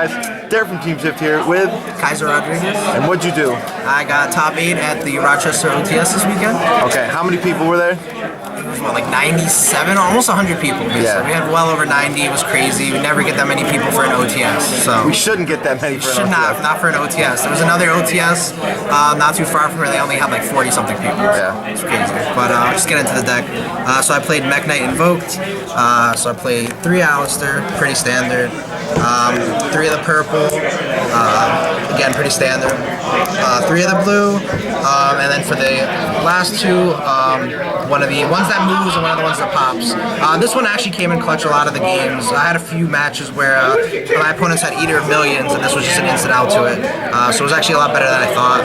guys, Derek from Team Shift here with Kyser Rodriguez. And what'd you do? I got top 8 at the Rochester OTS this weekend. Okay, how many people were there? It was what, like 97, almost 100 people. Yeah. We had well over 90. It was crazy. We never get that many people for an OTS. So We shouldn't get that many for an OTS. not for an OTS. There was another OTS not too far from here. They only had like 40 something people. Yeah. It's crazy. But I'll just get into the deck. So I played Mekk-Knight Invoked. So I played 3 Alistair, pretty standard. 3 of the purple, again pretty standard. 3 of the blue, and then for the last 2, one of the ones that moves and one of the ones that pops. This one actually came in clutch a lot of the games. I had a few matches where my opponents had Eater of Millions, and this was just an instant out to it. So it was actually a lot better than I thought.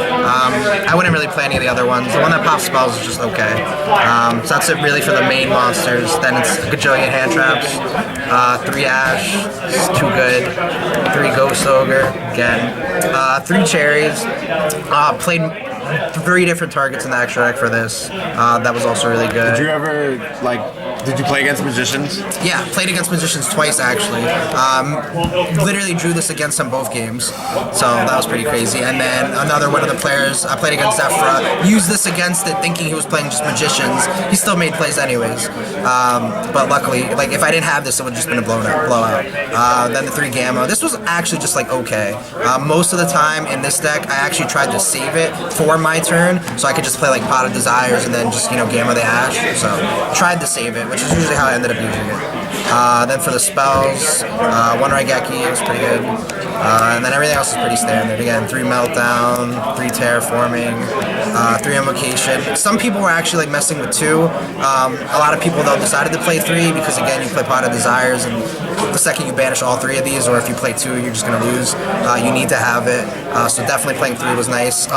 I wouldn't really play any of the other ones. The one that pops spells is just okay. So that's it really for the main monsters. Then it's a gajillion hand traps. 3 Ash, this is too good. 3 Ghost Ogre, again. 3 Cherries. Played 3 different targets in the extra deck for this. That was also really good. Did you ever, did you play against Magicians? Yeah, played against Magicians twice actually. Literally drew this against them both games. So that was pretty crazy. And then another one of the players I played against Zephyra used this against it thinking he was playing just Magicians. He still made plays anyways. But luckily, if I didn't have this, it would have just been a blowout. Then the 3 Gamma. This was actually just okay. Most of the time in this deck, I actually tried to save it for my turn so I could just play Pot of Desires and then just, Gamma the Ash. So tried to save it, which is usually how I ended up using it. Then for the spells, 1 Raigeki was pretty good. And then everything else is pretty standard. Again, 3 Meltdown, 3 Terraforming, 3 Invocation. Some people were actually messing with 2. A lot of people though decided to play 3 because again you play Pot of Desires and the second you banish all 3 of these, or if you play 2 you're just going to lose. You need to have it. So definitely playing 3 was nice.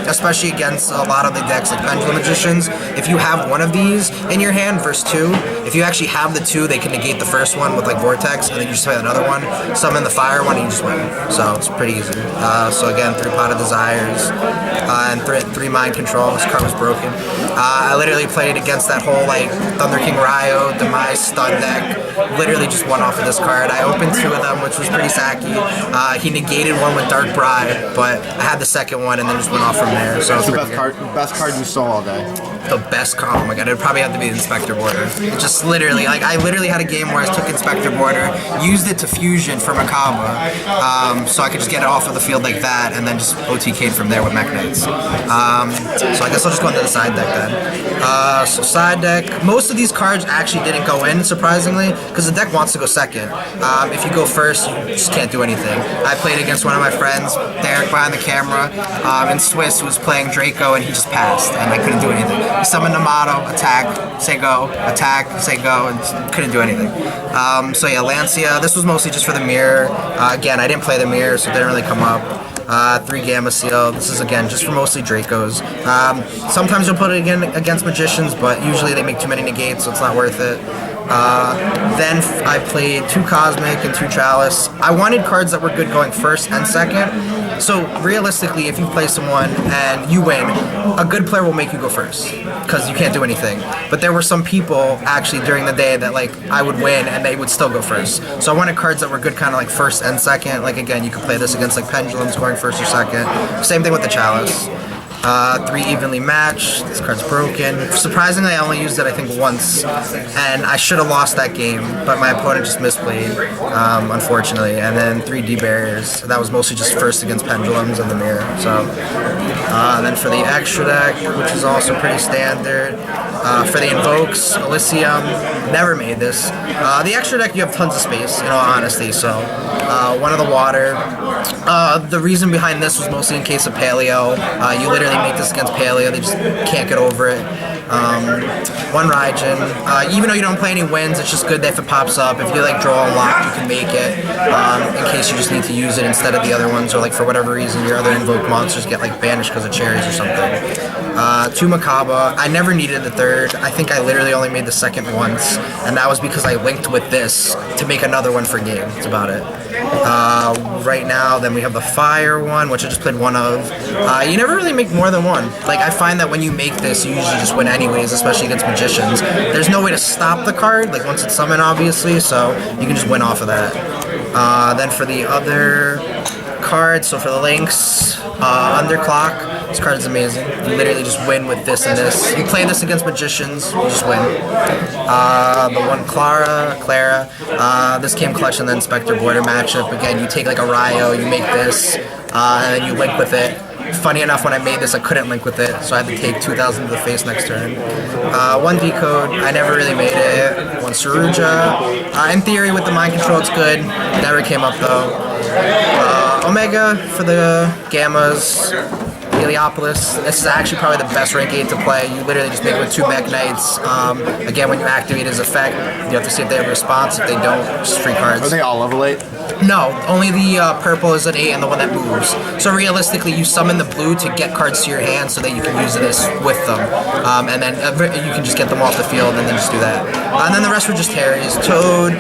Especially against a lot of the decks like Pendulum Magicians. If you have one of these in your hand versus 2, if you actually have the 2, they can negate the first one with Vortex, and then you just play another one, summon the fire one, and you just win. So it's pretty easy. So again, 3 Pot of Desires, and 3 Mind Control. This card was broken. I literally played against that whole Thunder King Ryo, Demise stun deck. Literally just won off of this card. I opened 2 of them, which was pretty sacky. He negated one with Dark Bribe, but I had the second one and then just went off from there. So it's the best card you saw all day. The best card, oh my god, it'd probably have to be Inspector Border. It just literally, I literally had a game where I took Inspector Border, used it to fusion for Macabre, so I could just get it off of the field like that, and then just OTK'd from there with Mekk-Knights. So I guess I'll just go into the side deck then. So side deck, most of these cards actually didn't go in, surprisingly, because the deck wants to go second. If you go first, you just can't do anything. I played against one of my friends, Derek behind the camera, in Swiss, who was playing Draco, and he just passed, and I couldn't do anything. He summoned Amato, attack, say go, attack, say go, and couldn't do anything. So yeah, Lancia, this was mostly just for the mirror. Again, I didn't play the mirror, so it didn't really come up. 3 Gamma Seal, this is again just for mostly Dracos. Sometimes you'll put it against Magicians, but usually they make too many negates, so it's not worth it. Then I played 2 Cosmic and 2 Chalice. I wanted cards that were good going first and second. So realistically, if you play someone and you win, a good player will make you go first because you can't do anything. But there were some people actually during the day that I would win and they would still go first. So I wanted cards that were good kind of first and second. Again, you could play this against Pendulums going first or second. Same thing with the Chalice. 3 Evenly Matched. This card's broken. Surprisingly, I only used it I think once, and I should have lost that game, but my opponent just misplayed, unfortunately. And then 3 D-Barriers. That was mostly just first against Pendulums and the mirror. So, then for the extra deck, which is also pretty standard, for the Invokes, Elysium, never made this. The extra deck, you have tons of space, in all honesty, so 1 of the water. The reason behind this was mostly in case of Paleo. You literally make this against Paleo, they just can't get over it. 1 Raijin. Even though you don't play any wins, it's just good that if it pops up, if you draw a lot, you can make it, in case you just need to use it instead of the other ones, or for whatever reason your other invoked monsters get banished because of cherries or something. 2 Macabre. I never needed the 3rd. I think I literally only made the 2nd once, and that was because I linked with this to make another one for game. That's about it. Right now, then we have the Fire one, which I just played 1 of. You never really make more than 1. I find that when you make this, you usually just win anyways, especially against Magicians. There's no way to stop the card, once it's summoned, obviously, so you can just win off of that. Then for the other cards, so for the links, Underclock. This card is amazing. You literally just win with this and this. You play this against magicians, you just win. The one Clara. This came clutch in the Inspector Border matchup. Again, you take like a Ryo, you make this, and then you link with it. Funny enough, when I made this, I couldn't link with it, so I had to take 2,000 to the face next turn. One Decode, I never really made it. One Saruja. In theory, with the mind control, it's good. Never came up though. Omega for the Gammas. Heliopolis. This is actually probably the best rank 8 to play. You literally just make it with 2 Mekk-Knights. Again, when you activate his effect, you have to see if they have a response. If they don't, just free cards. Are they all level 8? No, only the purple is an 8 and the one that moves. So realistically, you summon the blue to get cards to your hand so that you can use this with them. And then you can just get them off the field and then just do that. And then the rest were just Harrys. Toad,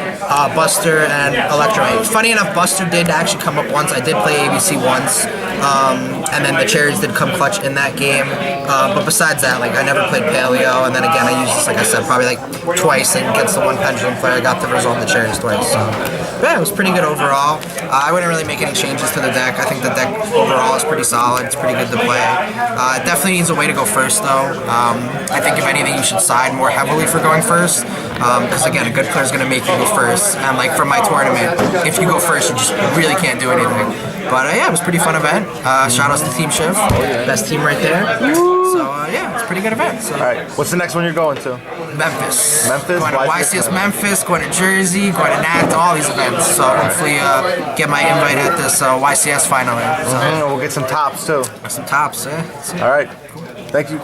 Buster, and Electromite. Funny enough, Buster did actually come up once. I did play ABC once. And then the cherries did come clutch in that game. But besides that, like I never played Paleo, and then again I used this, like I said, probably like twice against the one Pendulum player. I got to resolve the cherries twice. So yeah, it was pretty good overall. I wouldn't really make any changes to the deck. I think the deck overall is pretty solid. It's pretty good to play. It definitely needs a way to go first though. I think if anything you should side more heavily for going first. Because again, a good player is going to make you go first. And like from my tournament, if you go first, you just really can't do anything. But yeah, it was a pretty fun event. Shout outs to Team Shiv, best team right there. So yeah, it's a pretty good event. So. All right, what's the next one you're going to? Memphis. Memphis? Going to YCS Memphis, going to Jersey, going to NAT, all these events. So hopefully get my invite at this YCS finally. So. We'll get some tops too. Some tops, eh? All right, thank you.